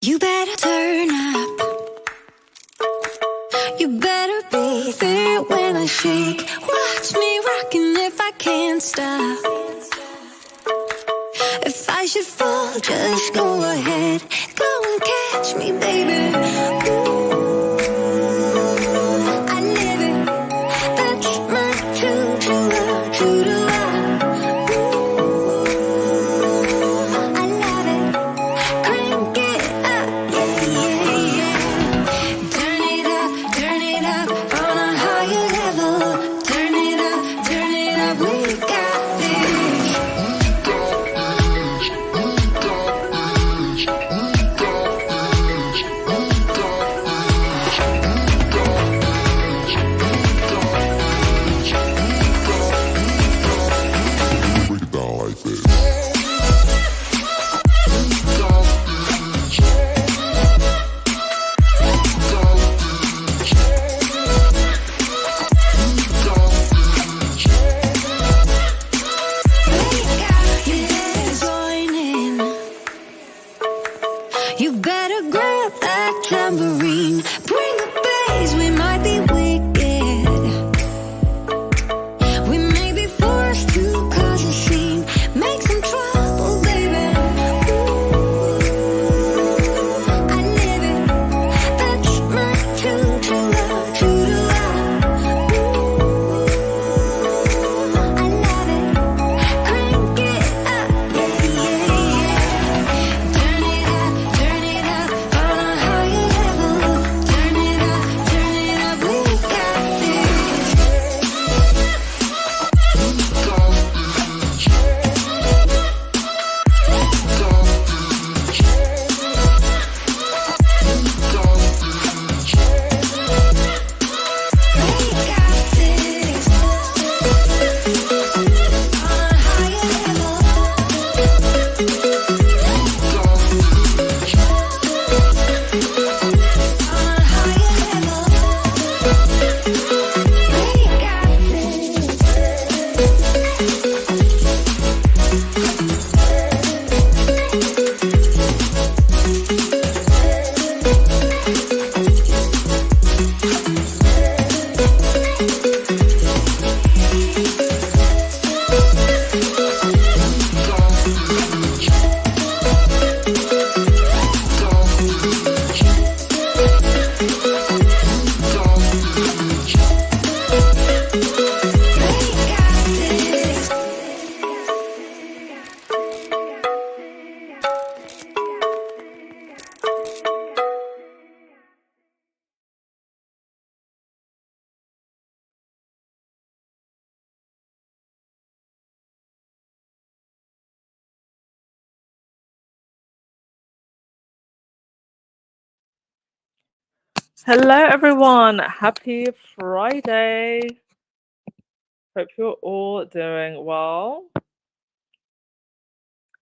You better turn up. You better be there when I shake. Watch me rocking if I can't stop. If I should fall, just go ahead. Go and catch me, baby. Ooh, I live it. That's my true. I love it. Crank it up, yeah. Turn it up on a higher level. Turn it up, we got this. Break it down like this. You better grab that tambourine. Bring the bass, we might be wicked. We may be forced to cause a scene. Make some trouble, baby. Ooh, I live it. That's my true love. Ooh, I love it. Crank it up, yeah. Turn it up on a higher level. Turn it up, we got this. We got this. On a higher level. On a higher level. We got this. Hello, everyone. Happy Friday. Hope you're all doing well.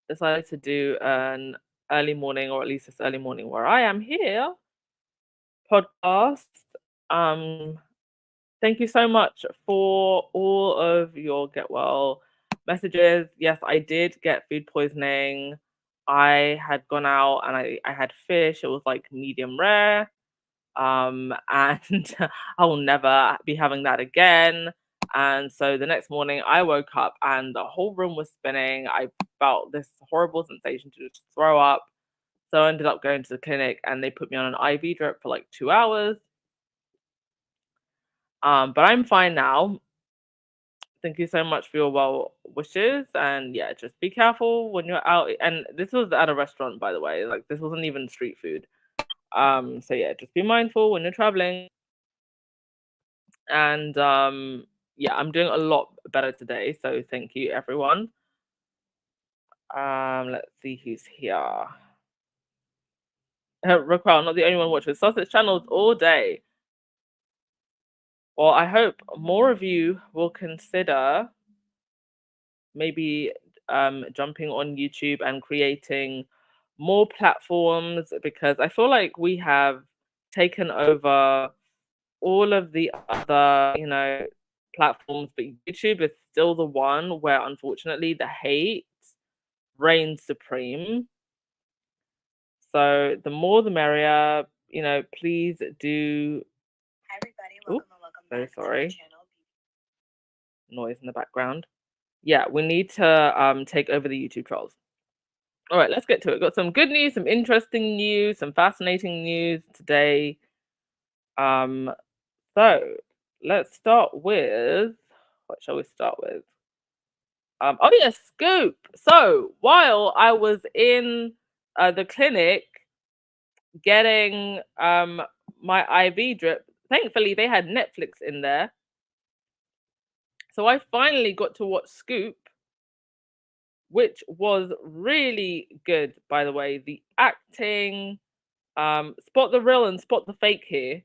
Decided to do an early morning, or at least this early morning where I am here, podcast. Um, Thank you so much for all of your get well messages. Yes, I did get food poisoning. I had gone out and I had fish. It was like medium rare. And I will never be having that again. And so the next morning I woke up and the whole room was spinning. I felt this horrible sensation to just throw up. So I ended up going to the clinic and they put me on an IV drip for like 2 hours. But I'm fine now. Thank you so much for your well wishes. And yeah, just be careful when you're out. And this was at a restaurant, by the way. Like this wasn't even street food. So yeah, just be mindful when you're traveling. And yeah, I'm doing a lot better today. So thank you, everyone. Let's see who's here. Raquel, not the only one watching sausage channels all day. Well, I hope more of you will consider maybe jumping on YouTube and creating more platforms, because I feel like we have taken over all of the other, platforms, but YouTube is still the one where unfortunately the hate reigns supreme. So the more the merrier. Please do. Hi everybody, Oh, welcome very back to my sorry. channel. Noise in the background. Yeah, we need to take over the YouTube trolls. All right, let's get to it. Got some good news, some interesting news, some fascinating news today. So let's start with what shall we start with? Oh yeah, Scoop. So while I was in the clinic getting my IV drip, thankfully they had Netflix in there. So I finally got to watch Scoop, which was really good, by the way. The acting, spot the real and spot the fake here.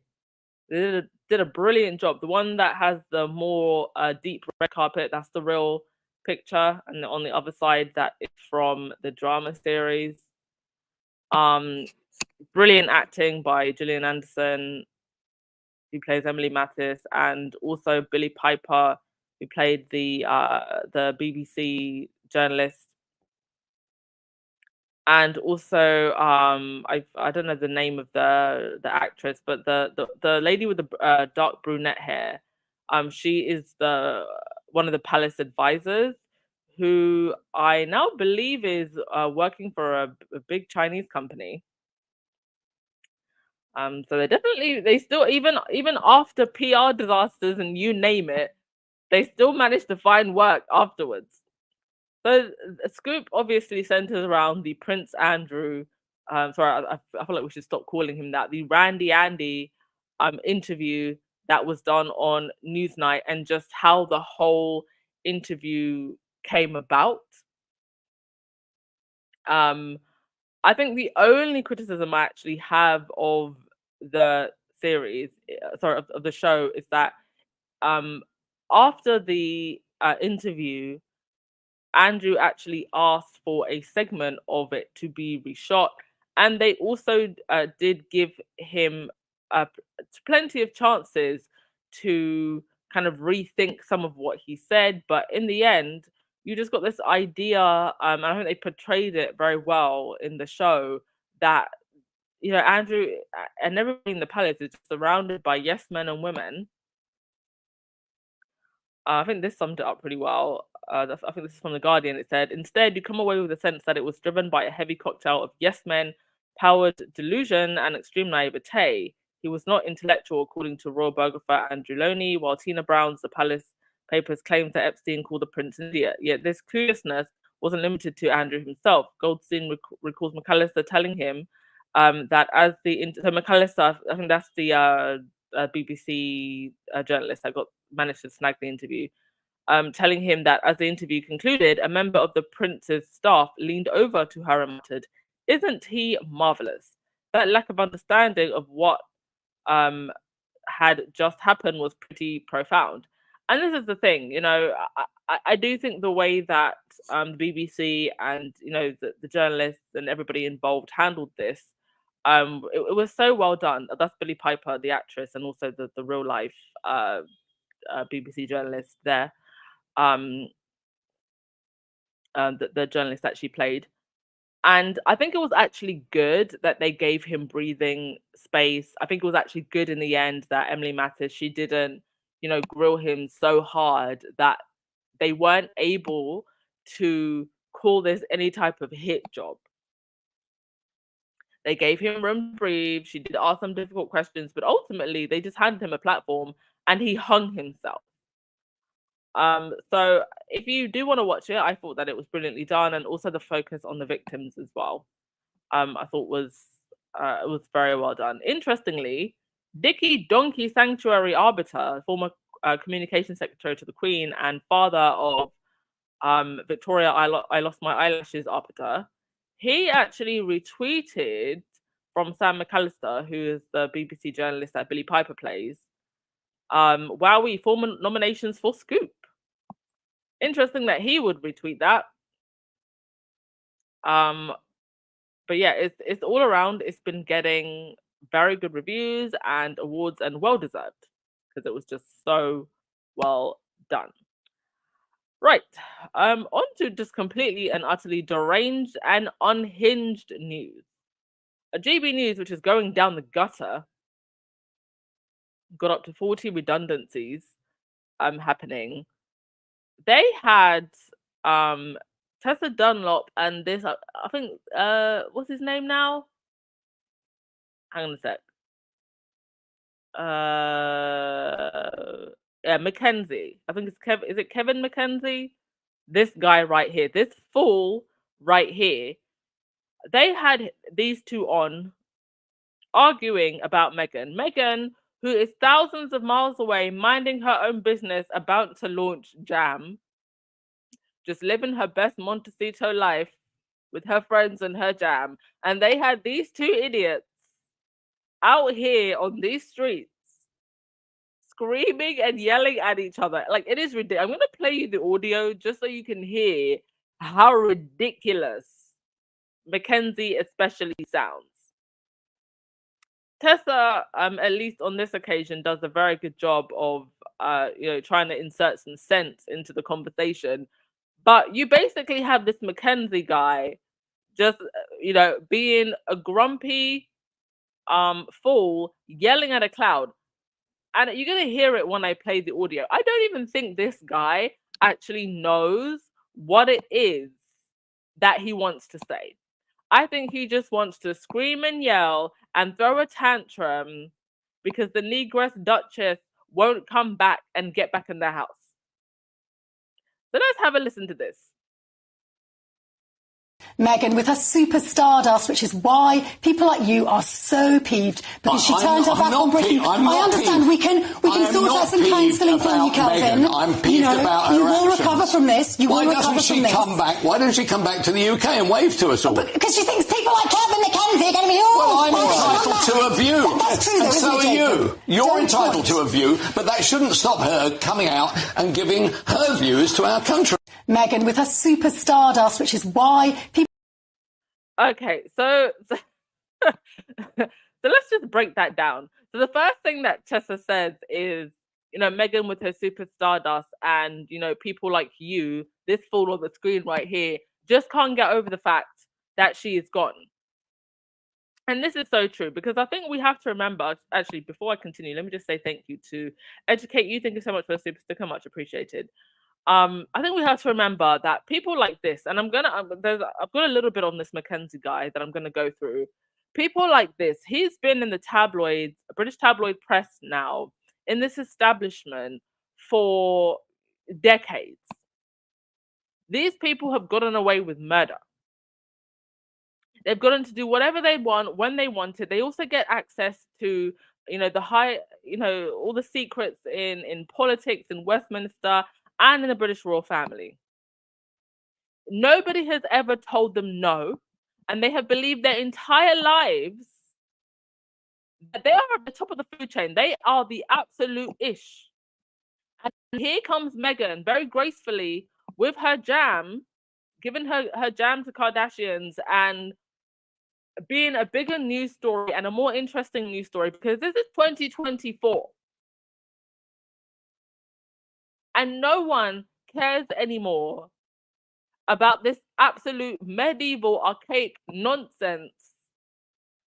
They did a brilliant job. The one that has the more deep red carpet, that's the real picture, and on the other side, that is from the drama series. Um, Brilliant acting by Gillian Anderson, who plays Emily Mattis, and also Billy Piper, who played the BBC journalist. And also, I don't know the name of the actress, but the lady with the dark brunette hair, she is the one of the palace advisors, who I now believe is working for a big Chinese company. So they still, even after PR disasters and you name it, they still manage to find work afterwards. So Scoop obviously centers around the Prince Andrew. Sorry, I feel like we should stop calling him that. The Randy Andy interview that was done on Newsnight, and just how the whole interview came about. Um, I think the only criticism I actually have of the series, sorry, of the show, is that um, after the interview, Andrew actually asked for a segment of it to be reshot, and they also did give him plenty of chances to kind of rethink some of what he said. But in the end, you just got this idea, and I think they portrayed it very well in the show, that Andrew and everybody in the palace is surrounded by yes men and women. I think this summed it up pretty well. I think this is from The Guardian. It said, instead, you come away with a sense that it was driven by a heavy cocktail of yes men, powered delusion, and extreme naivete. He was not intellectual, according to royal biographer Andrew Loney, while Tina Brown's The Palace Papers claims that Epstein called the prince an idiot. Yet this cluelessness wasn't limited to Andrew himself. Goldstein recalls McAllister telling him that as so McAllister, I think that's the BBC journalist that got managed to snag the interview, telling him that as the interview concluded, a member of the prince's staff leaned over to her and muttered, "Isn't he marvelous?" That lack of understanding of what um, had just happened was pretty profound. And this is the thing, I do think the way that the BBC and the journalists and everybody involved handled this, it was so well done. That's Billy Piper, the actress, and also the real life BBC journalist there, um, the journalist that she played. And I think it was actually good that they gave him breathing space. I think it was actually good in the end that Emily Mattis, she didn't, grill him so hard that they weren't able to call this any type of hit job. They gave him room to breathe. She did ask some difficult questions, but ultimately they just handed him a platform and he hung himself. So if you do want to watch it, I thought that it was brilliantly done, and also the focus on the victims as well. I thought it was very well done. Interestingly, Dickie Donkey Sanctuary Arbiter, former communication secretary to the Queen and father of Victoria, I lost my eyelashes arbiter, he actually retweeted from Sam McAllister, who is the BBC journalist that Billy Piper plays. Wowie, former nominations for Scoop. Interesting that he would retweet that. Um, but yeah, it's all around. It's been getting very good reviews and awards, and well deserved, because it was just so well done. Right, on to just completely and utterly deranged and unhinged news. GB News, which is going down the gutter, got up to 40 redundancies happening. They had Tessa Dunlop and this I think what's his name now? Hang on a sec. Yeah, Mackenzie. I think it's Kevin. Is it Kevin Mackenzie? This guy right here, this fool right here. They had these two on arguing about Meghan. Meghan, who is thousands of miles away, minding her own business, about to launch Jam, just living her best Montecito life with her friends and her jam. And they had these two idiots out here on these streets screaming and yelling at each other. Like, it is ridiculous. I'm going to play you the audio just so you can hear how ridiculous Mackenzie especially sounds. Tessa, at least on this occasion, does a very good job of trying to insert some sense into the conversation. But you basically have this Mackenzie guy just being a grumpy fool, yelling at a cloud. And you're going to hear it when I play the audio. I don't even think this guy actually knows what it is that he wants to say. I think he just wants to scream and yell and throw a tantrum because the Negress Duchess won't come back and get back in their house. So let's have a listen to this. Meghan with her super stardust, which is why people like you are so peeved because she turned her back on Britain. I understand we can sort out some counselling for you, Kelvin. I'm peeved about her You will actions. recover from this. Why doesn't she come back? Why doesn't she come back to the UK and wave to us all? Because she thinks people like Kelvin Mackenzie are going to be all. Well, I'm entitled to a view. That's true, though, and so isn't are it, you. Jacob? You're entitled to a view, but that shouldn't stop her coming out and giving her views to our country. Meghan with her super stardust, which is why people. Okay, so let's just break that down. So the first thing that Tessa says is, Meghan with her super stardust and, people like you, this fool on the screen right here, just can't get over the fact that she is gone. And this is so true because I think we have to remember, actually, before I continue, let me just say thank you to Educate You. Thank you so much for the super sticker, much appreciated. I think we have to remember that people like this, and I've got a little bit on this Mackenzie guy that I'm gonna go through. People like this, he's been in the tabloids, British tabloid press now, in this establishment for decades. These people have gotten away with murder. They've gotten to do whatever they want when they want it. They also get access to, the high, all the secrets in politics in Westminster and in the British royal family. Nobody has ever told them no, and they have believed their entire lives that they are at the top of the food chain. They are the absolute ish. And here comes Meghan very gracefully with her jam, giving her jam to Kardashians and being a bigger news story and a more interesting news story because this is 2024. And no one cares anymore about this absolute medieval, archaic nonsense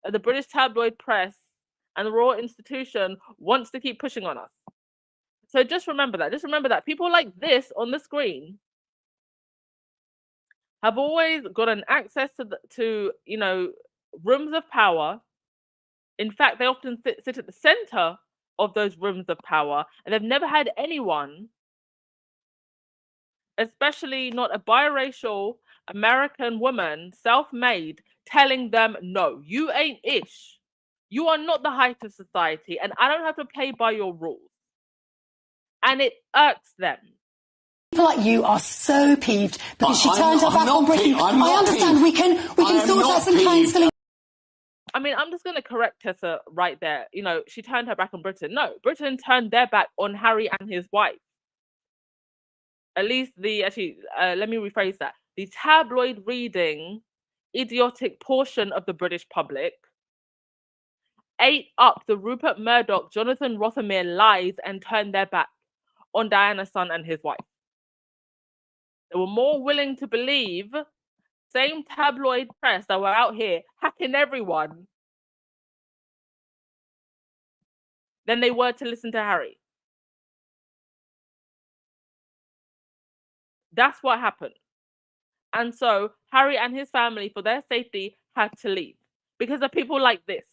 that the British tabloid press and the royal institution wants to keep pushing on us. So just remember that. Just remember that people like this on the screen have always gotten access to rooms of power. In fact, they often sit at the center of those rooms of power, and they've never had anyone, especially not a biracial American woman, self-made, telling them, no, you ain't ish. You are not the height of society, and I don't have to play by your rules. And it irks them. People like you are so peeved because she turned her back on Britain. I understand we can sort out some counselling. I mean, I'm just going to correct Tessa right there. She turned her back on Britain. No, Britain turned their back on Harry and his wife. At least let me rephrase that. The tabloid reading, idiotic portion of the British public ate up the Rupert Murdoch, Jonathan Rothermere lies and turned their back on Diana's son and his wife. They were more willing to believe same tabloid press that were out here hacking everyone than they were to listen to Harry. That's what happened. And so Harry and his family, for their safety, had to leave because of people like this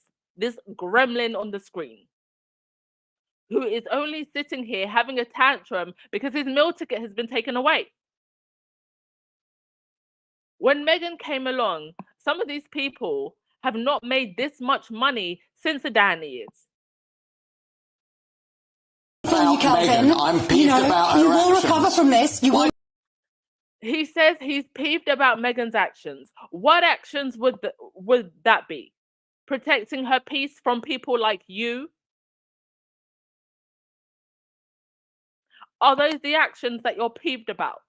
gremlin on the screen, who is only sitting here having a tantrum because his meal ticket has been taken away. When Meghan came along, some of these people have not made this much money since the Danny is. Calvin, I'm peeved about her you will actions. recover from this. You will. He says he's peeved about Meghan's actions. What actions would that be? Protecting her peace from people like you? Are those the actions that you're peeved about?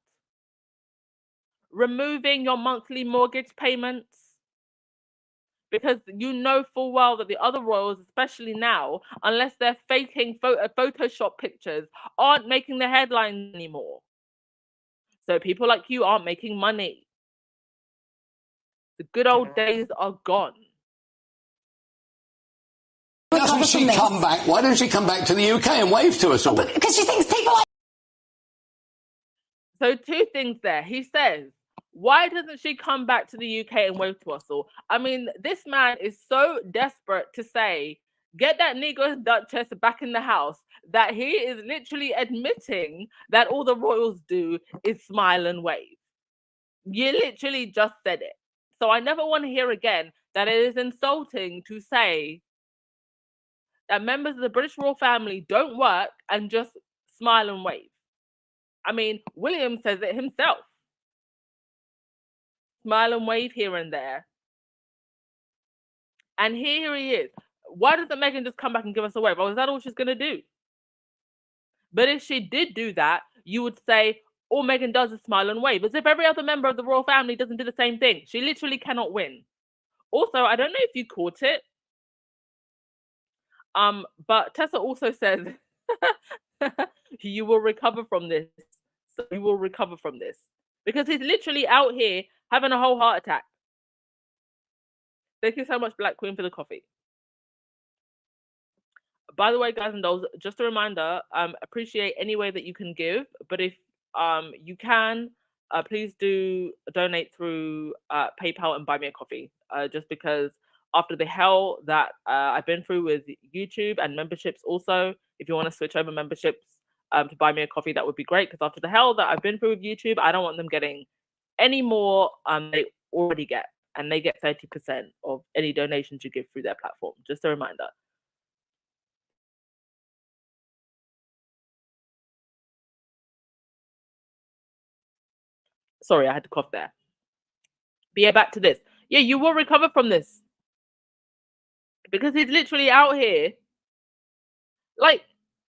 Removing your monthly mortgage payments? Because you know full well that the other royals, especially now, unless they're faking Photoshop pictures, aren't making the headlines anymore. So people like you aren't making money. The good old days are gone. Doesn't she come back? Why doesn't she come back to the UK and wave to us all? Because she thinks people like... So two things there. He says, why doesn't she come back to the UK and wave to us all? I mean, this man is so desperate to say, get that Negro Duchess back in the house, that he is literally admitting that all the royals do is smile and wave. You literally just said it. So I never want to hear again that it is insulting to say that members of the British royal family don't work and just smile and wave. I mean, William says it himself. Smile and wave here and there. And here he is. Why doesn't Meghan just come back and give us a wave? Oh, is that all she's going to do? But if she did do that, you would say, all Meghan does is smile and wave, as if every other member of the royal family doesn't do the same thing. She literally cannot win. Also, I don't know if you caught it, but Tessa also says, you will recover from this. So you will recover from this. Because he's literally out here having a whole heart attack. Thank you so much, Black Queen, for the coffee. By the way, guys and dolls, just a reminder, appreciate any way that you can give. But if you can, please do donate through PayPal and buy me a coffee. Just because after the hell that I've been through with YouTube and memberships also, if you want to switch over memberships to buy me a coffee, that would be great. Because after the hell that I've been through with YouTube, I don't want them getting any more they already get. And they get 30% of any donations you give through their platform. Just a reminder. Sorry, I had to cough there. But yeah, back to this. Yeah, you will recover from this. Because he's literally out here. Like,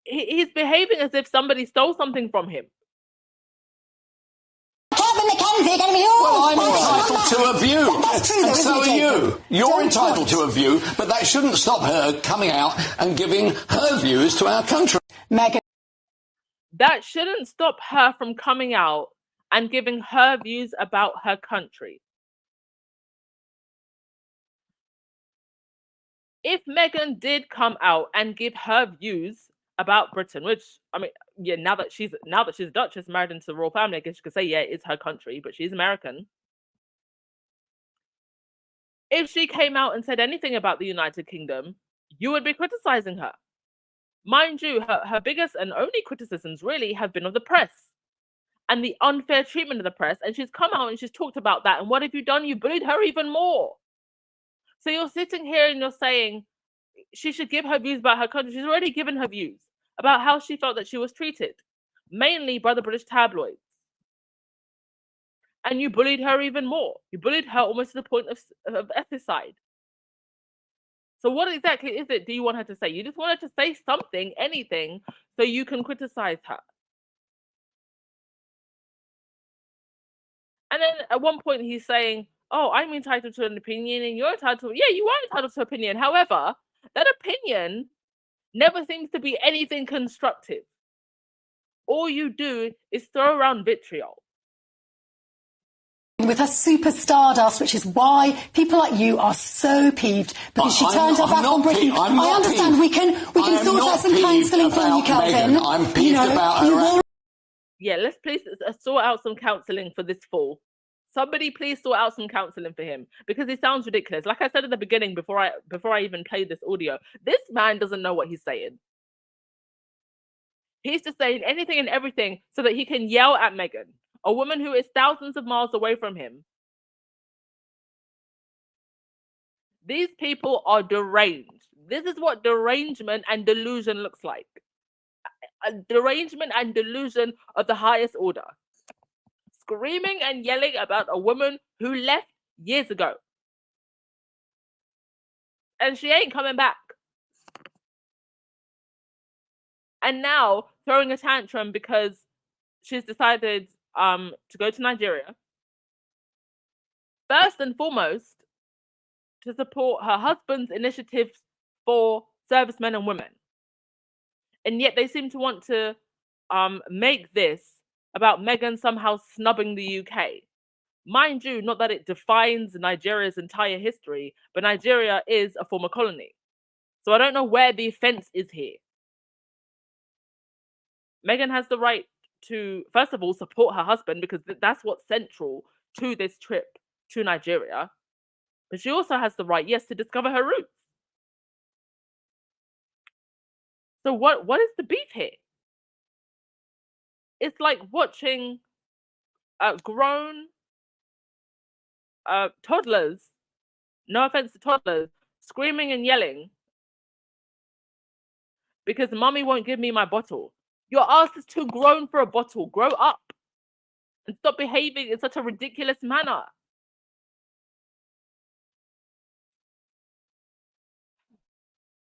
he's behaving as if somebody stole something from him. Well, I'm entitled to a view. That's true, and so are you. You're Don't entitled to a view, but that shouldn't stop her coming out and giving her views to our country. Meghan. That shouldn't stop her from coming out and giving her views about her country. If Meghan did come out and give her views about Britain, which, I mean, yeah, now that she's a Duchess married into the royal family, I guess you could say, yeah, it's her country, but she's American. If she came out and said anything about the United Kingdom, you would be criticizing her. Mind you, her biggest and only criticisms really have been of the press and the unfair treatment of the press. And she's come out and she's talked about that. And what have you done? You bullied her even more. So you're sitting here and you're saying she should give her views about her country. She's already given her views about how she felt that she was treated, mainly by the British tabloids. And you bullied her even more. You bullied her almost to the point of ethicide. So what exactly is it do you want her to say? You just want her to say something, anything, so you can criticize her. And then at one point he's saying, oh, I'm entitled to an opinion and you're entitled to... Yeah, you are entitled to opinion. However, that opinion never seems to be anything constructive. All you do is throw around vitriol. with her super stardust, which is why people like you are so peeved because she turned her back on Britain. I understand we can sort out some counselling for you, Kelvin. I'm peeved about her. Yeah, let's please sort out some counselling for this fool. Somebody please sort out some counselling for him because he sounds ridiculous. Like I said at the beginning, before I even played this audio, this man doesn't know what he's saying. He's just saying anything and everything so that he can yell at Meghan, a woman who is thousands of miles away from him. These people are deranged. This is what derangement and delusion looks like. A derangement and delusion of the highest order. Screaming and yelling about a woman who left years ago. And she ain't coming back. And now throwing a tantrum because she's decided to go to Nigeria. First and foremost, to support her husband's initiatives for servicemen and women. And yet they seem to want to make this about Meghan somehow snubbing the UK. Mind you, not that it defines Nigeria's entire history, but Nigeria is a former colony. So I don't know where the offense is here. Meghan has the right to, first of all, support her husband because that's what's central to this trip to Nigeria. But she also has the right, yes, to discover her roots. So what is the beef here? It's like watching grown toddlers, no offense to toddlers, screaming and yelling because mommy won't give me my bottle. Your ass is too grown for a bottle. Grow up and stop behaving in such a ridiculous manner.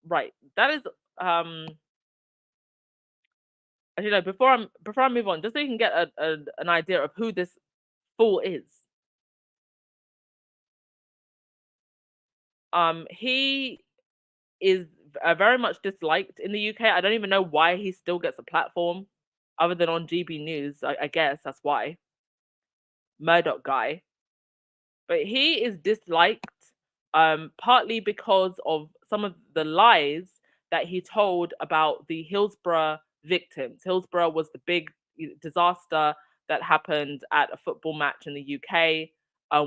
Right. That is you know, before I move on, just so you can get an idea of who this fool is. He is very much disliked in the UK. I don't even know why he still gets a platform other than on GB News. I guess that's why. Murdoch guy. But he is disliked partly because of some of the lies that he told about the Hillsborough victims. Hillsborough was the big disaster that happened at a football match in the UK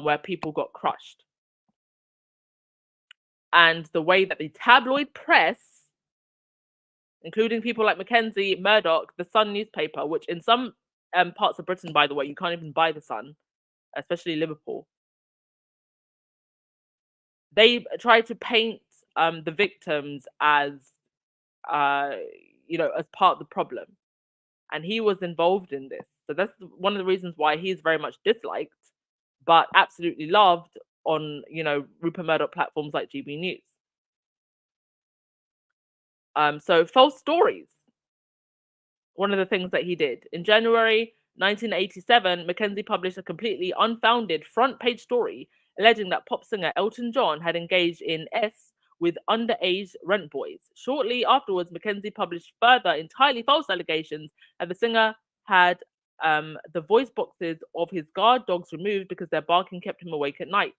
where people got crushed. And the way that the tabloid press, including people like Mackenzie, Murdoch, the Sun newspaper, which in some parts of Britain, by the way, you can't even buy the Sun, especially Liverpool. They try to paint the victims as, as part of the problem. And he was involved in this. So that's one of the reasons why he's very much disliked, but absolutely loved on, Rupert Murdoch platforms like GB News. So false stories. One of the things that he did. In January 1987, Mackenzie published a completely unfounded front page story alleging that pop singer Elton John had engaged in with underage rent boys. Shortly afterwards, Mackenzie published further entirely false allegations that the singer had the voice boxes of his guard dogs removed because their barking kept him awake at night.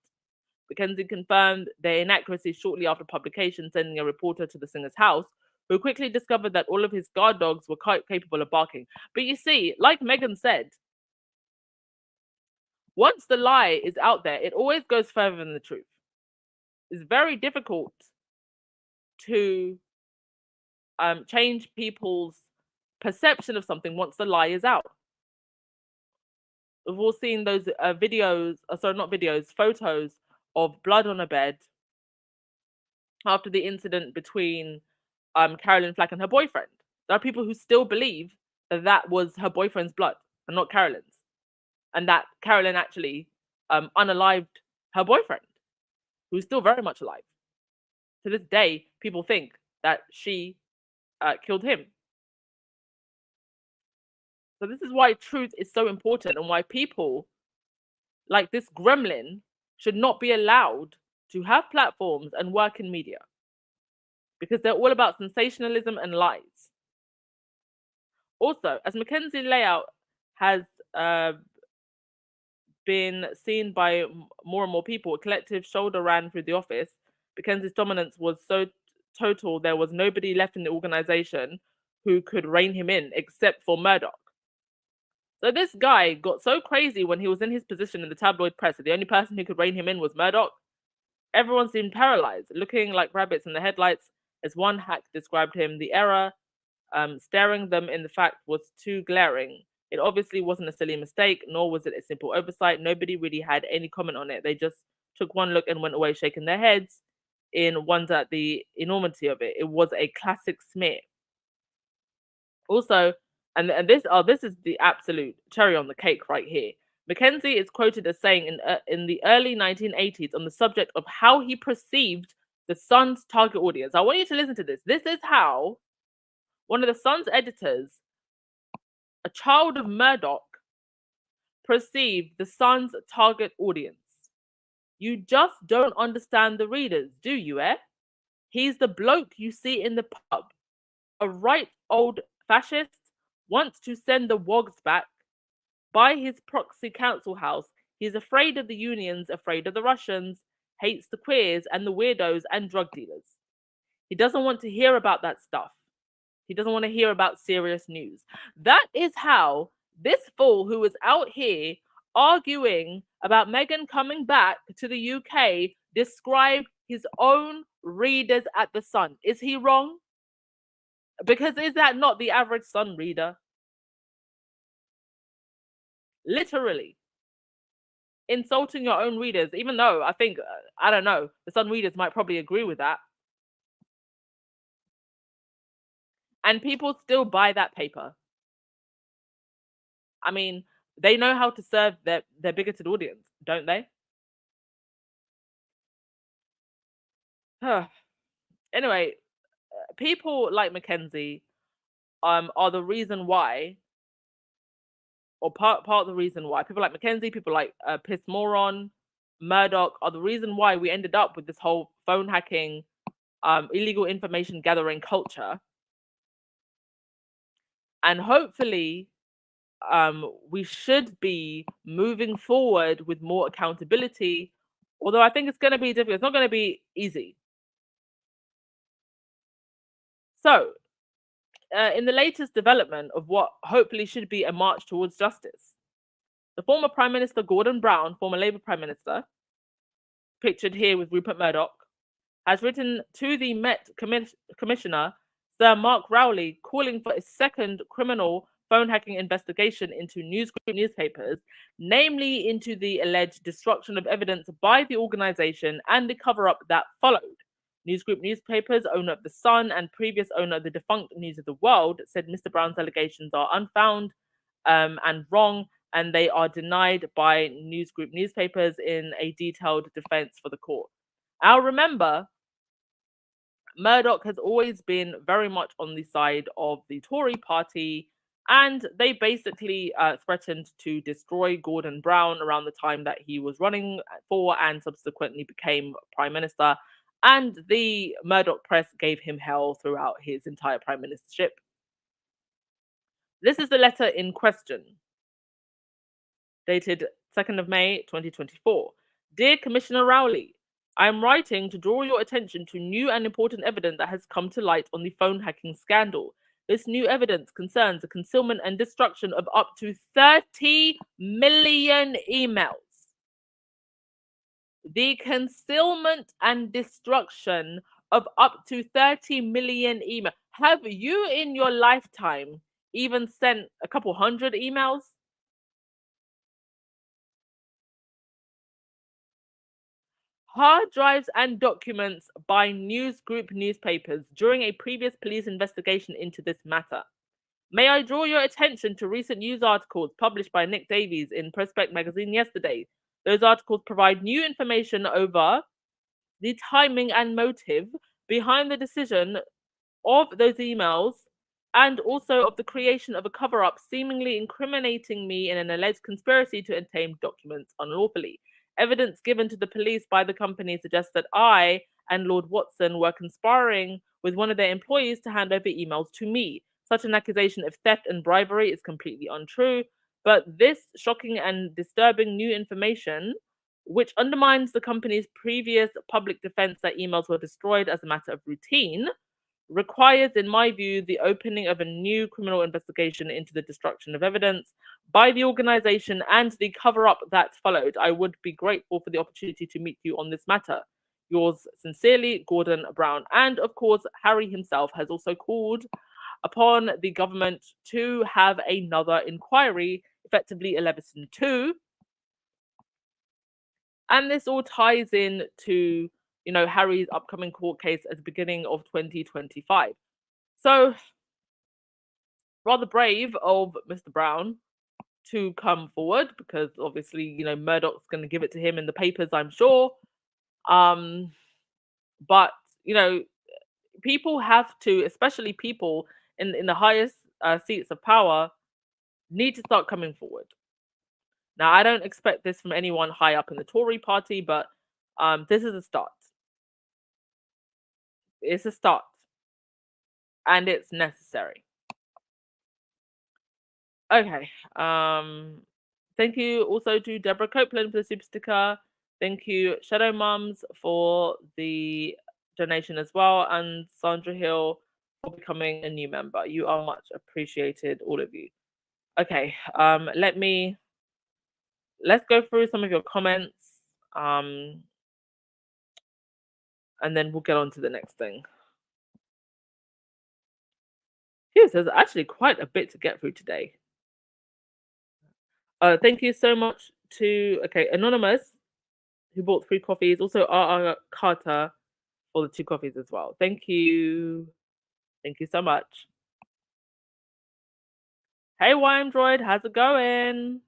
Mackenzie confirmed their inaccuracies shortly after publication, sending a reporter to the singer's house, who quickly discovered that all of his guard dogs were quite capable of barking. But you see, like Meghan said, once the lie is out there, it always goes further than the truth. It's very difficult to change people's perception of something once the lie is out. We've all seen those photos of blood on a bed after the incident between Caroline Flack and her boyfriend. There are people who still believe that that was her boyfriend's blood and not Caroline's, and that Caroline actually unalived her boyfriend, who's still very much alive. To this day, people think that she killed him. So this is why truth is so important and why people like this gremlin should not be allowed to have platforms and work in media, because they're all about sensationalism and lies. Also, as Mackenzie Layout has been seen by more and more people. A collective shoulder ran through the office. Mackenzie's dominance was so total, there was nobody left in the organization who could rein him in except for Murdoch. So this guy got so crazy when he was in his position in the tabloid press that the only person who could rein him in was Murdoch. Everyone seemed paralyzed, looking like rabbits in the headlights. As one hack described him, the error staring them in the fact was too glaring. It obviously wasn't a silly mistake, nor was it a simple oversight. Nobody really had any comment on it. They just took one look and went away shaking their heads in wonder at the enormity of it. It was a classic smear. Also, and this is the absolute cherry on the cake right here. Mackenzie is quoted as saying in the early 1980s on the subject of how he perceived the Sun's target audience. I want you to listen to this. This is how one of the Sun's editors, a child of Murdoch, perceived the Sun's target audience. You just don't understand the readers, do you, eh? He's the bloke you see in the pub. A right old fascist, wants to send the wogs back. By his proxy council house, he's afraid of the unions, afraid of the Russians, hates the queers and the weirdos and drug dealers. He doesn't want to hear about that stuff. He doesn't want to hear about serious news. That is how this fool who was out here arguing about Meghan coming back to the UK described his own readers at the Sun. Is he wrong? Because is that not the average Sun reader? Literally insulting your own readers, even though I think, I don't know, the Sun readers might probably agree with that. And people still buy that paper. I mean, they know how to serve their bigoted audience, don't they? Anyway, people like Mackenzie are the reason why, or part of the reason why, people like Mackenzie, people like Piss Moron, Murdoch are the reason why we ended up with this whole phone hacking, illegal information gathering culture. And hopefully, we should be moving forward with more accountability, although I think it's going to be difficult. It's not going to be easy. So, in the latest development of what hopefully should be a march towards justice, the former Prime Minister Gordon Brown, former Labour Prime Minister, pictured here with Rupert Murdoch, has written to the Met Commissioner, Sir Mark Rowley, calling for a second criminal phone hacking investigation into newsgroup newspapers, namely into the alleged destruction of evidence by the organisation and the cover-up that followed. Newsgroup newspapers, owner of The Sun and previous owner of the defunct News of the World, said Mr. Brown's allegations are unfounded and wrong, and they are denied by Newsgroup newspapers in a detailed defence for the court. Now remember, Murdoch has always been very much on the side of the Tory party, and they basically threatened to destroy Gordon Brown around the time that he was running for and subsequently became Prime Minister. And the Murdoch press gave him hell throughout his entire prime ministership. This is the letter in question, dated 2nd of May, 2024. Dear Commissioner Rowley, I am writing to draw your attention to new and important evidence that has come to light on the phone hacking scandal. This new evidence concerns the concealment and destruction of up to 30 million emails. The concealment and destruction of up to 30 million emails. Have you in your lifetime even sent a couple hundred emails? Hard drives and documents by newsgroup newspapers during a previous police investigation into this matter. May I draw your attention to recent news articles published by Nick Davies in Prospect magazine yesterday. Those articles provide new information over the timing and motive behind the decision of those emails and also of the creation of a cover-up seemingly incriminating me in an alleged conspiracy to obtain documents unlawfully. Evidence given to the police by the company suggests that I and Lord Watson were conspiring with one of their employees to hand over emails to me. Such an accusation of theft and bribery is completely untrue. But this shocking and disturbing new information, which undermines the company's previous public defense that emails were destroyed as a matter of routine, requires, in my view, the opening of a new criminal investigation into the destruction of evidence by the organization and the cover-up that followed. I would be grateful for the opportunity to meet you on this matter. Yours sincerely, Gordon Brown. And of course, Harry himself has also called upon the government to have another inquiry, effectively a Leveson 2. And this all ties in to, Harry's upcoming court case at the beginning of 2025. So, rather brave of Mr. Brown to come forward, because obviously, Murdoch's going to give it to him in the papers, I'm sure. But, people have to, especially people in the highest seats of power, need to start coming forward. Now, I don't expect this from anyone high up in the Tory party, but this is a start. It's a start. And it's necessary. Okay. Thank you also to Deborah Copeland for the super sticker. Thank you, Shadow Mums, for the donation as well, and Sandra Hill for becoming a new member. You are much appreciated, all of you. Okay, let's go through some of your comments, and then we'll get on to the next thing. Yes, there's actually quite a bit to get through today. Thank you so much to Anonymous, who bought 3 coffees. Also, R.R. Carter for the 2 coffees as well. Thank you. Thank you so much. Hey, Wime Droid, how's it going?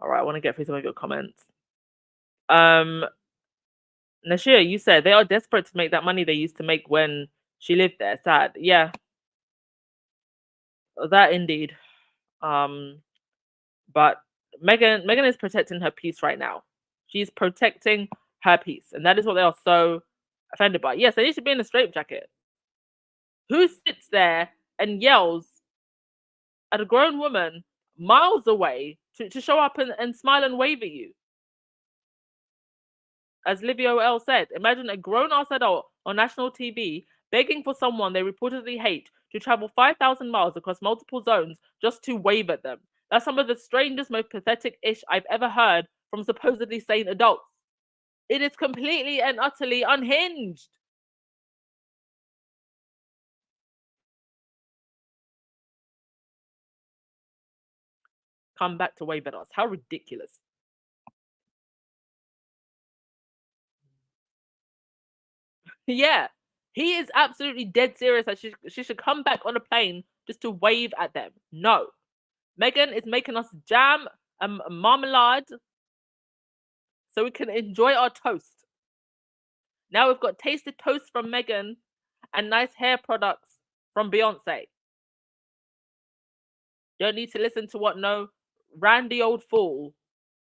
All right, I want to get through some of your comments. Nashir, you said they are desperate to make that money they used to make when she lived there. Sad. Yeah. That indeed. But Meghan is protecting her peace right now. She's protecting her peace. And that is what they are so offended by. Yes, they need to be in a straitjacket. Who sits there and yells at a grown woman miles away to show up and smile and wave at you? As Livia L said, imagine a grown-ass adult on national TV begging for someone they reportedly hate to travel 5,000 miles across multiple zones just to wave at them. That's some of the strangest, most pathetic ish I've ever heard from supposedly sane adults. It is completely and utterly unhinged. Come back to wave at us. How ridiculous. Yeah, he is absolutely dead serious that she should come back on a plane just to wave at them. No. Meghan is making us jam and marmalade so we can enjoy our toast. Now we've got tasted toast from Meghan and nice hair products from Beyonce. Don't need to listen to what no randy old fool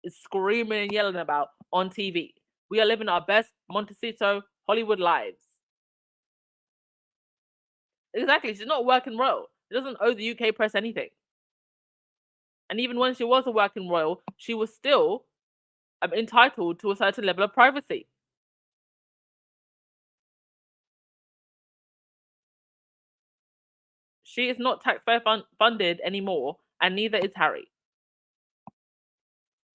is screaming and yelling about on TV. We are living our best Montecito Hollywood lives. Exactly, she's not working royal. She doesn't owe the UK press anything. And even when she was a working royal, she was still entitled to a certain level of privacy. She is not taxpayer funded anymore, and neither is Harry.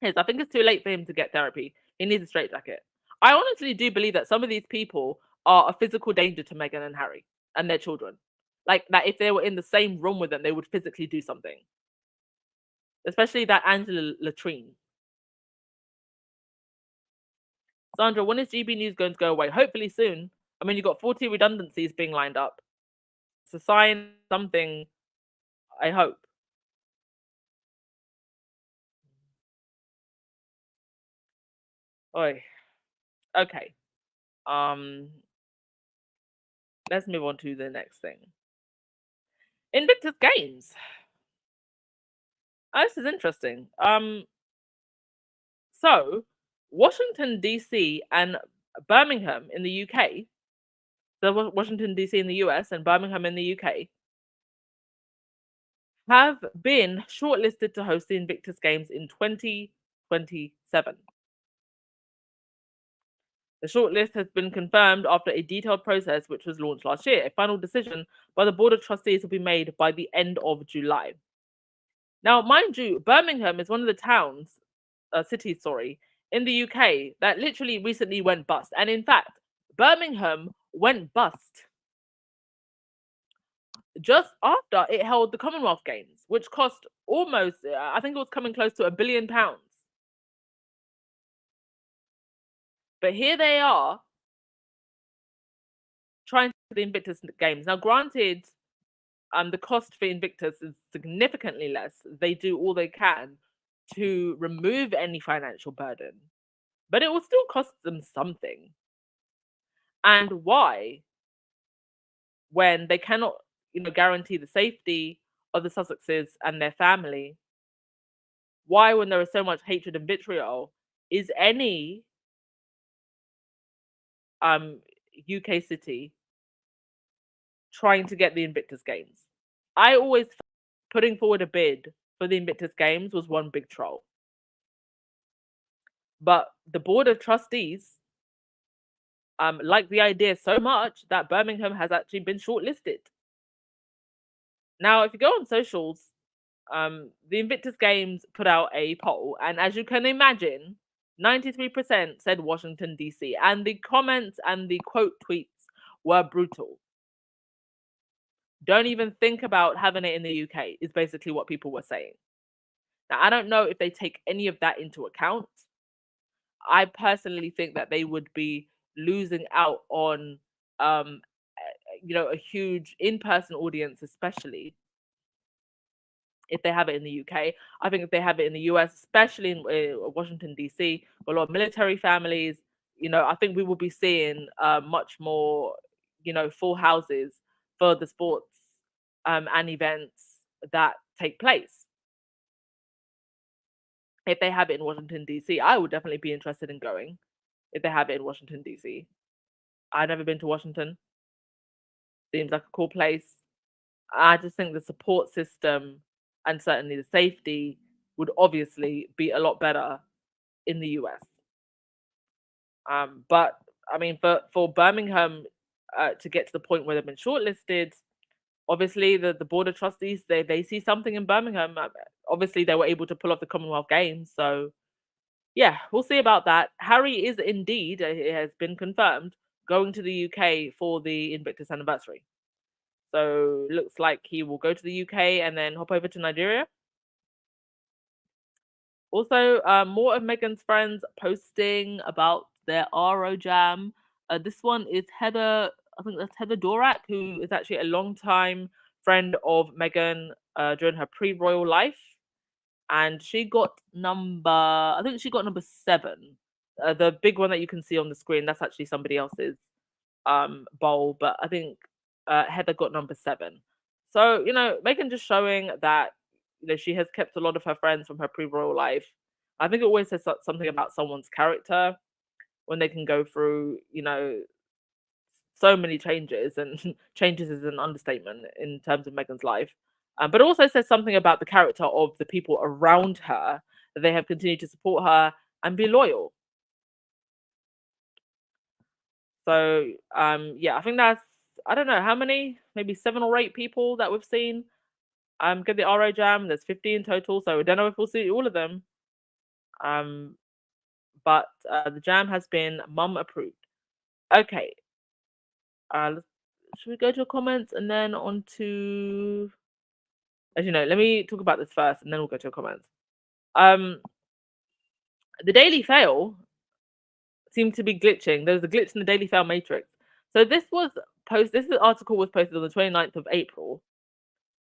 Yes, I think it's too late for him to get therapy. He needs a straitjacket. I honestly do believe that some of these people are a physical danger to Meghan and Harry and their children. Like, that if they were in the same room with them, they would physically do something. Especially that Angela Latrine. Sandra, when is GB News going to go away? Hopefully soon. I mean, you've got 40 redundancies being lined up. It's a sign something, I hope. Oi. Okay. Let's move on to the next thing. Invictus Games. Oh, this is interesting. So Washington DC and Birmingham in the UK. So Washington DC in the US and Birmingham in the UK have been shortlisted to host the Invictus Games in 2027. The shortlist has been confirmed after a detailed process which was launched last year. A final decision by the Board of Trustees will be made by the end of July. Now, mind you, Birmingham is one of the cities, in the UK that literally recently went bust. And in fact, Birmingham went bust just after it held the Commonwealth Games, which cost almost, I think it was coming close to £1 billion. But here they are trying to the Invictus Games. Now, granted, the cost for Invictus is significantly less. They do all they can to remove any financial burden, but it will still cost them something. And why? When they cannot, guarantee the safety of the Sussexes and their family? Why, when there is so much hatred and vitriol, is any UK city trying to get the Invictus Games? I always putting forward a bid for the Invictus Games was one big troll. But the Board of Trustees like the idea so much that Birmingham has actually been shortlisted. Now, if you go on socials, the Invictus Games put out a poll, and as you can imagine, 93% said Washington, D.C., and the comments and the quote tweets were brutal. Don't even think about having it in the UK, is basically what people were saying. Now, I don't know if they take any of that into account. I personally think that they would be losing out on, a huge in-person audience, especially if they have it in the UK. I think if they have it in the US, especially in Washington, D.C., a lot of military families, I think we will be seeing much more, full houses for the sports and events that take place. If they have it in Washington, D.C., I would definitely be interested in going if they have it in Washington, D.C. I've never been to Washington. Seems like a cool place. I just think the support system and certainly the safety would obviously be a lot better in the US. But I mean, for Birmingham to get to the point where they've been shortlisted, obviously the Board of Trustees, they see something in Birmingham. Obviously, they were able to pull off the Commonwealth Games. So, yeah, we'll see about that. Harry is indeed, it has been confirmed, going to the UK for the Invictus anniversary. So looks like he will go to the UK and then hop over to Nigeria. Also, more of Meghan's friends posting about their RO jam. This one is Heather, I think that's Heather Dorak, who is actually a long-time friend of Meghan during her pre-royal life. And she got I think she got number 7. The big one that you can see on the screen, that's actually somebody else's bowl, but I think Heather got number 7. So, Meghan just showing that, she has kept a lot of her friends from her pre-royal life. I think it always says something about someone's character when they can go through, so many changes, and changes is an understatement in terms of Meghan's life. But it also says something about the character of the people around her, that they have continued to support her and be loyal. So, yeah, I think that's, I don't know how many, maybe 7 or 8 people that we've seen get the RO jam. There's 50 in total, so we don't know if we'll see all of them. But the jam has been mum approved. Okay. Should we go to comments and then on to, as you know, let me talk about this first and then we'll go to comments. The Daily Fail seemed to be glitching. There was a glitch in the Daily Fail matrix. So this article was posted on the 29th of April.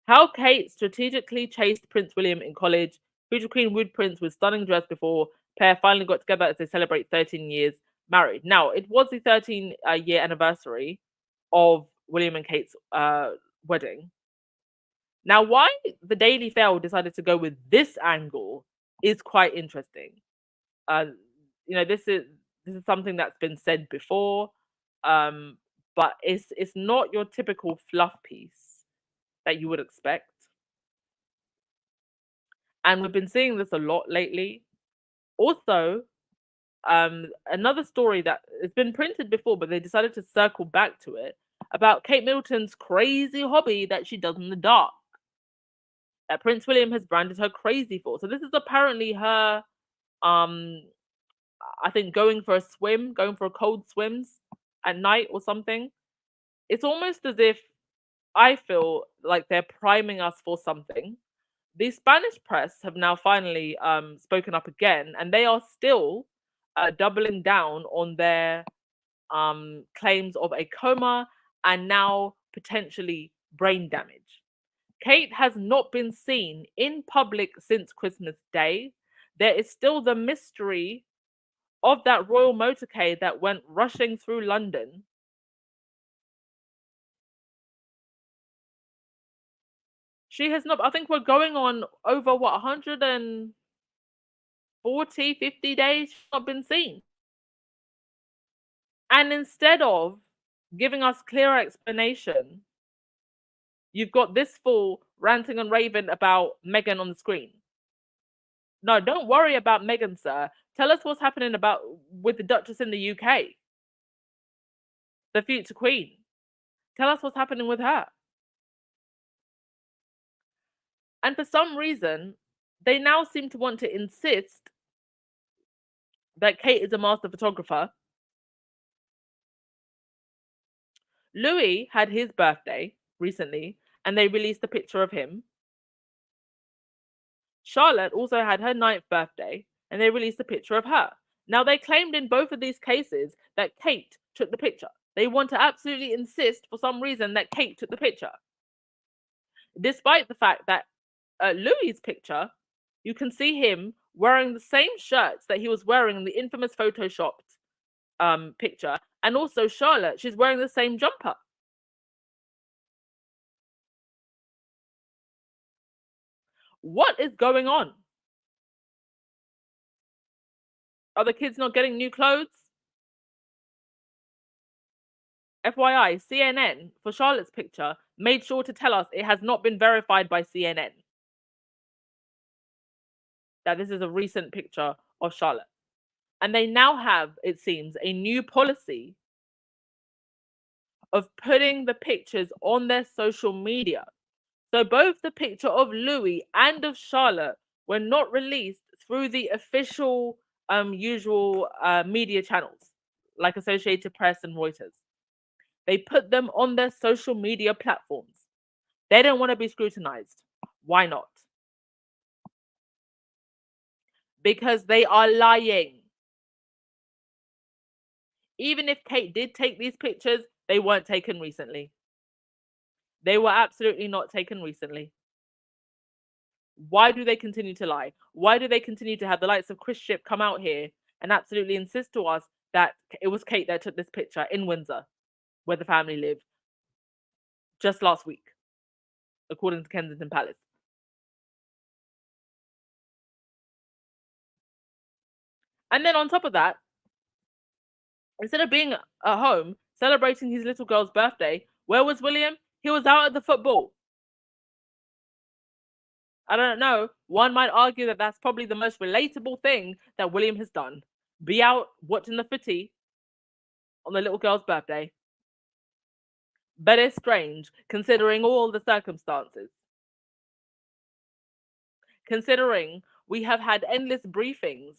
How Kate strategically chased Prince William in college. Future Queen wooed Prince with stunning dress before pair finally got together as they celebrate 13 years married. Now, it was the 13-year anniversary of William and Kate's wedding. Now, why the Daily Fail decided to go with this angle is quite interesting. This is something that's been said before, but it's not your typical fluff piece that you would expect. And we've been seeing this a lot lately. Also, another story that has been printed before, but they decided to circle back to it, about Kate Middleton's crazy hobby that she does in the dark, that Prince William has branded her crazy for. So this is apparently her, I think, going for a cold swims at night or something. It's almost as if I feel like they're priming us for something. The Spanish press have now finally spoken up again, and they are still doubling down on their claims of a coma and now potentially brain damage. Kate has not been seen in public since Christmas Day. There is still the mystery of that royal motorcade that went rushing through London. She has not, I think we're going on over 140, 50 days she's not been seen. And instead of giving us clear explanation, you've got this fool ranting and raving about Meghan on the screen. No, don't worry about Meghan, sir. Tell us what's happening with the Duchess in the UK, the future Queen. Tell us what's happening with her. And for some reason, they now seem to want to insist that Kate is a master photographer. Louis had his birthday recently, and they released a picture of him. Charlotte also had her 9th birthday, and they released a picture of her. Now, they claimed in both of these cases that Kate took the picture. They want to absolutely insist for some reason that Kate took the picture. Despite the fact that Louis's picture, you can see him wearing the same shirts that he was wearing in the infamous photoshopped picture. And also Charlotte, she's wearing the same jumper. What is going on? Are the kids not getting new clothes? FYI, CNN, for Charlotte's picture, made sure to tell us it has not been verified by CNN. That this is a recent picture of Charlotte. And they now have, it seems, a new policy of putting the pictures on their social media. So both the picture of Louis and of Charlotte were not released through the official usual media channels like Associated Press and Reuters. They put them on their social media platforms. They don't want to be scrutinized. Why not? Because they are lying. Even if Kate did take these pictures, they weren't taken recently. They were absolutely not taken recently. Why do they continue to lie? Why do they continue to have the likes of Chris Ship come out here and absolutely insist to us that it was Kate that took this picture in Windsor, where the family lived, just last week, according to Kensington Palace? And then on top of that, instead of being at home celebrating his little girl's birthday, where was William? He was out at the football. I don't know. One might argue that that's probably the most relatable thing that William has done. Be out watching the footy on the little girl's birthday. But it's strange, considering all the circumstances. Considering we have had endless briefings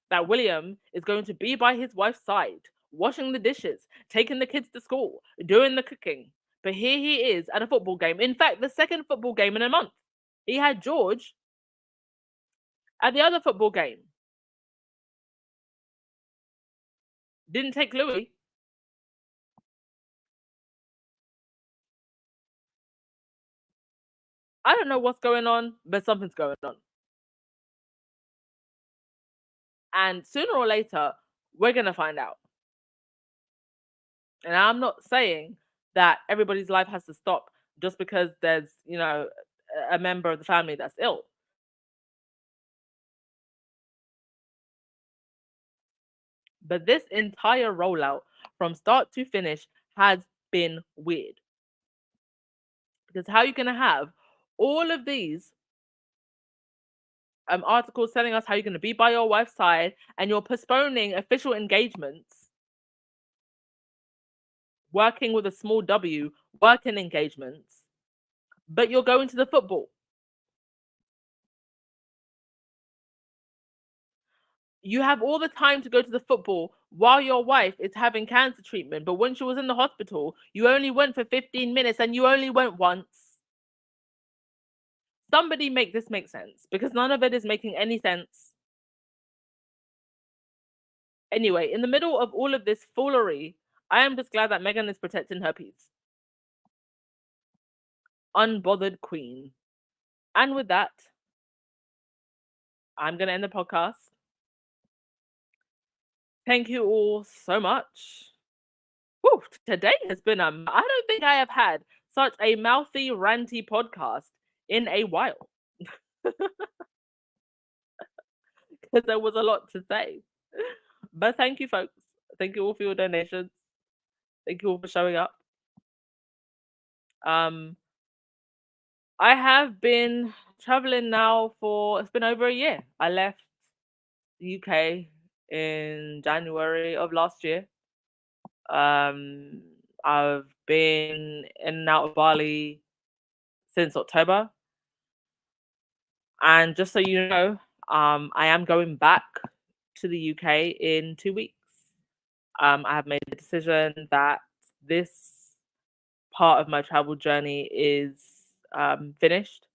that William is going to be by his wife's side, washing the dishes, taking the kids to school, doing the cooking. But here he is at a football game. In fact, the second football game in a month. He had George at the other football game. Didn't take Louis. I don't know what's going on, but something's going on. And sooner or later, we're going to find out. And I'm not saying that everybody's life has to stop just because there's, a member of the family that's ill. But this entire rollout from start to finish has been weird. Because how are you going to have all of these articles telling us how you're going to be by your wife's side, and you're postponing official engagements, working with a small W, working engagements, but you're going to the football. You have all the time to go to the football while your wife is having cancer treatment, but when she was in the hospital, you only went for 15 minutes and you only went once. Somebody make this make sense, because none of it is making any sense. Anyway, in the middle of all of this foolery, I am just glad that Meghan is protecting her peace. Unbothered queen. And with that, I'm going to end the podcast. Thank you all so much. Whew, today has been I don't think I have had such a mouthy, ranty podcast in a while. Because there was a lot to say. But thank you, folks. Thank you all for your donations. Thank you all for showing up. I have been traveling now it's been over a year. I left the UK in January of last year. I've been in and out of Bali since October. And just so you know, I am going back to the UK in 2 weeks. I have made the decision that this part of my travel journey is finished.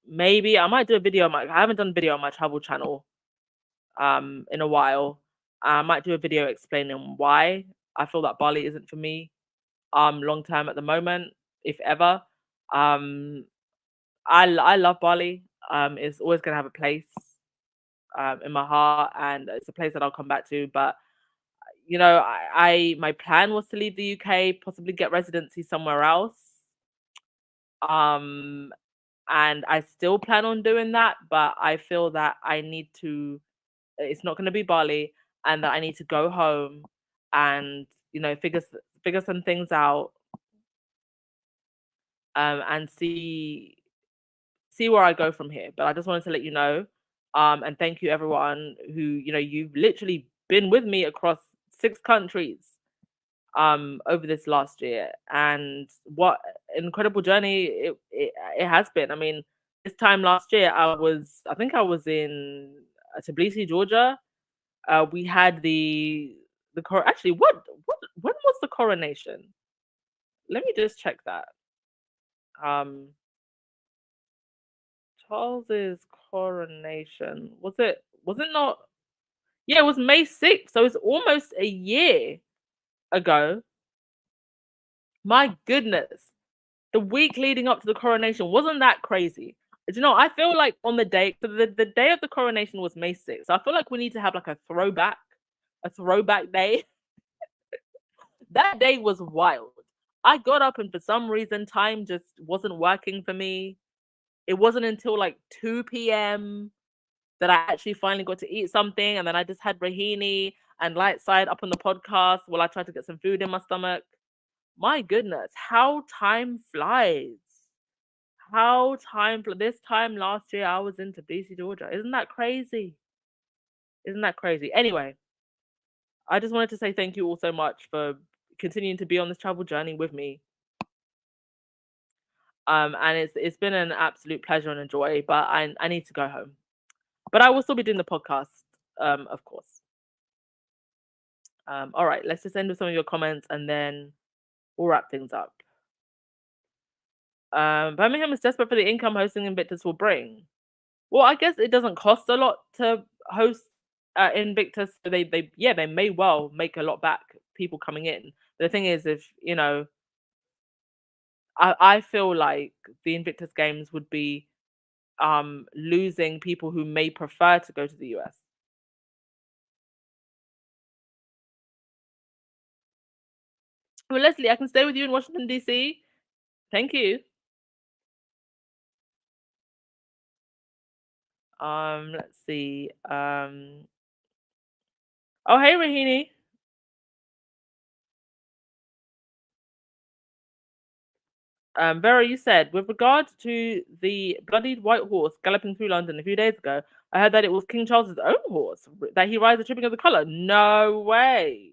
Maybe I might do a video I haven't done a video on my travel channel in a while. I might do a video explaining why I feel that Bali isn't for me long term at the moment, if ever. I love Bali. It's always gonna have a place in my heart, and it's a place that I'll come back to. But you know, my plan was to leave the UK, possibly get residency somewhere else. And I still plan on doing that, but I feel that it's not going to be Bali, and that I need to go home and, you know, figure some things out, and see where I go from here. But I just wanted to let you know, and thank you everyone who, you know, you've literally been with me across 6 countries over this last year, and what incredible journey it has been. I mean, this time last year I think I was in Tbilisi, Georgia. We had actually, when was the coronation? Let me just check that. Charles's coronation, was it not? Yeah, it was May 6th, so it's almost a year ago. My goodness. The week leading up to the coronation, wasn't that crazy? Do you know, I feel like on the day, so the day of the coronation was May 6th. So I feel like we need to have like a throwback day. That day was wild. I got up, and for some reason time just wasn't working for me. It wasn't until like 2 p.m. that I actually finally got to eat something, and then I just had rahini and light side up on the podcast while I tried to get some food in my stomach. My goodness, how time flies. This time last year I was in Tbilisi, Georgia. Isn't that crazy? Anyway, I just wanted to say thank you all so much for continuing to be on this travel journey with me. And it's been an absolute pleasure and a joy, but I need to go home. But I will still be doing the podcast, of course. All right, let's just end with some of your comments, and then we'll wrap things up. Birmingham is desperate for the income hosting Invictus will bring. Well, I guess it doesn't cost a lot to host Invictus. So they may well make a lot back, people coming in. But the thing is, if you know, I feel like the Invictus Games would be losing people who may prefer to go to the US. Well, Leslie, I can stay with you in Washington, DC. Thank you. Let's see. Oh, hey, Rahini. Vera, you said, with regard to the bloodied white horse galloping through London a few days ago, I heard that it was King Charles's own horse, that he rides the tripping of the colour. No way.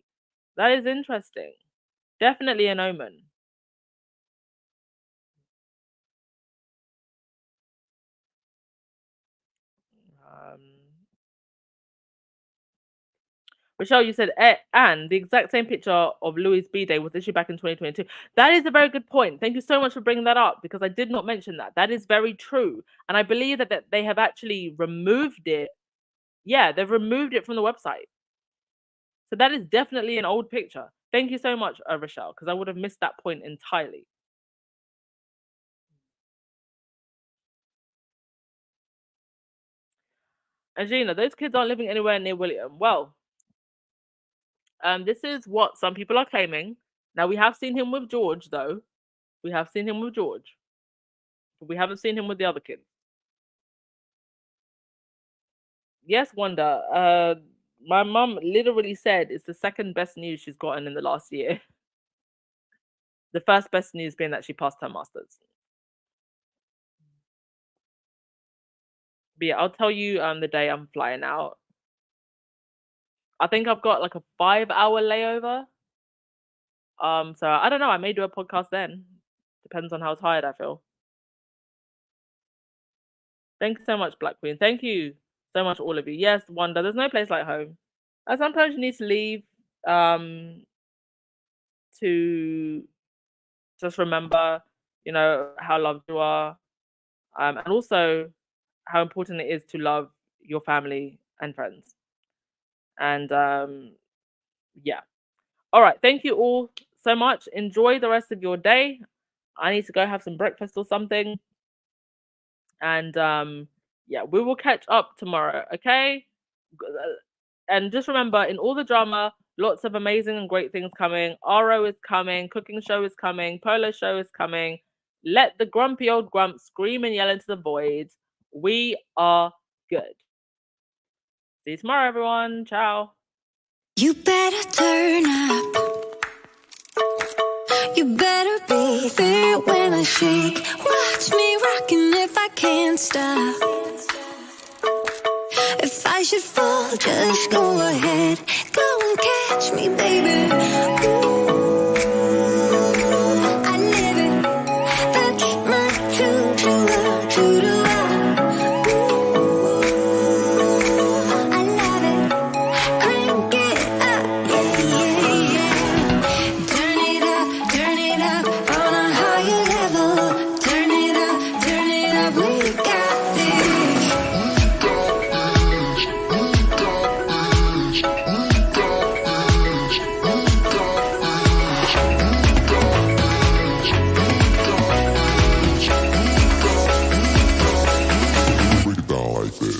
That is interesting. Definitely an omen. Michelle, you said, and the exact same picture of Louis' B-Day was issued back in 2022. That is a very good point. Thank you so much for bringing that up, because I did not mention that. That is very true. And I believe that they have actually removed it. Yeah, they've removed it from the website. So that is definitely an old picture. Thank you so much, Rochelle, because I would have missed that point entirely. And Gina, those kids aren't living anywhere near William. Well, this is what some people are claiming. Now, we have seen him with George, though. We have seen him with George. But we haven't seen him with the other kids. Yes, Wanda. My mum literally said it's the second best news she's gotten in the last year. The first best news being that she passed her master's. But yeah, I'll tell you the day I'm flying out. I think I've got like a 5-hour layover. So I don't know. I may do a podcast then. Depends on how tired I feel. Thank you so much, Black Queen. Thank you so much, all of you. Yes, Wanda, there's no place like home. And sometimes you need to leave to just remember, how loved you are. And also how important it is to love your family and friends. And yeah. All right. Thank you all so much. Enjoy the rest of your day. I need to go have some breakfast or something. And yeah, we will catch up tomorrow. Okay. And just remember, in all the drama, lots of amazing and great things coming. RO is coming. Cooking show is coming. Polo show is coming. Let the grumpy old grump scream and yell into the void. We are good. See you tomorrow, everyone. Ciao. You better turn up. You better be there when I shake. Watch me rocking if I can't stop. If I should fall, just go ahead. Go and catch me, baby. Ooh, I live it. That's my true love. Ooh, I love it. Crank it up, yeah, yeah, yeah. Turn it up on a higher level. Turn it up, we got this. Break it down like this.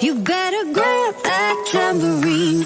You better grab that tambourine.